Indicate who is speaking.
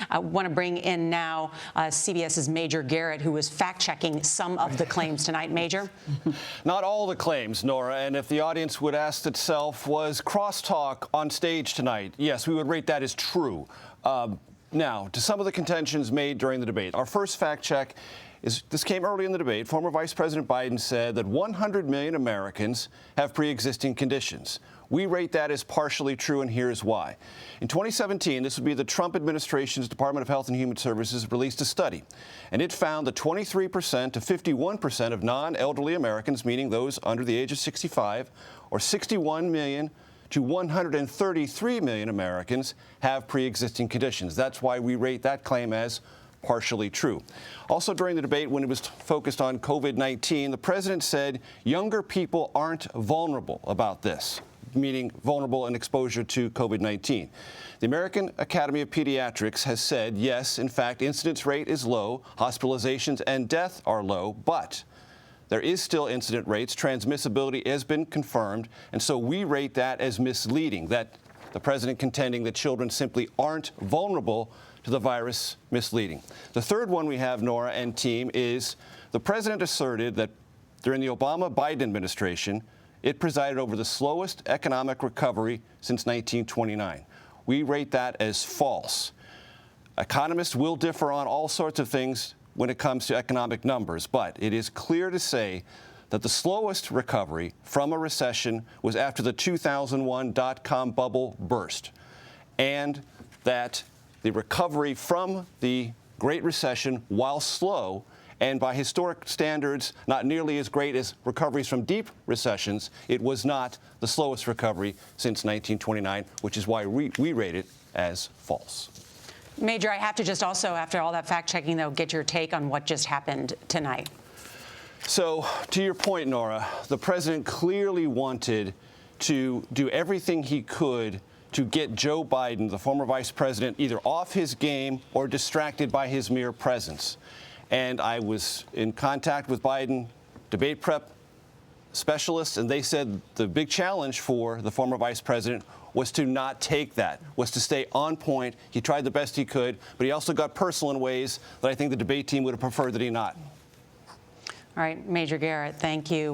Speaker 1: I want to bring in now CBS's Major Garrett, who was fact-checking some of the claims tonight. Major?
Speaker 2: Not all the claims, Nora, and if the audience would ask itself, was crosstalk on stage tonight? Yes, we would rate that as true. Now, to some of the contentions made during the debate. Our first fact check is this came early in the debate. Former Vice President Biden said that 100 million Americans have pre-existing conditions. We rate that as partially true, and here's why. In 2017, this would be the Trump administration's Department of Health and Human Services released a study, and it found that 23% to 51% of non-elderly Americans, meaning those under the age of 65, or 61 million to 133 million Americans have pre-existing conditions. That's why we rate that claim as partially true. Also during the debate, when it was focused on COVID-19, the president said younger people aren't vulnerable about this, meaning vulnerable in exposure to COVID-19. The American Academy of Pediatrics has said, yes, in fact, incidence rate is low, hospitalizations and death are low, but there is still incident rates. Transmissibility has been confirmed, and so we rate that as misleading, that the president contending that children simply aren't vulnerable to the virus misleading. The third one we have, Nora and team, is the president asserted that during the Obama-Biden administration, it presided over the slowest economic recovery since 1929. We rate that as false. Economists will differ on all sorts of things when it comes to economic numbers, but it is clear to say that the slowest recovery from a recession was after the 2001 dot-com bubble burst, and that the recovery from the Great Recession, while slow, and by historic standards not nearly as great as recoveries from deep recessions, it was not the slowest recovery since 1929, which is why we rate it as false.
Speaker 1: Major, I have to just also, after all that fact-checking, though, get your take on what just happened tonight.
Speaker 2: So, to your point, Nora, the president clearly wanted to do everything he could to get Joe Biden, the former vice president, either off his game or distracted by his mere presence. And I was in contact with Biden debate prep specialists, and they said the big challenge for the former vice president was to not take that, was to stay on point. He tried the best he could, but he also got personal in ways that I think the debate team would have preferred that he not.
Speaker 1: All right, Major Garrett, thank you.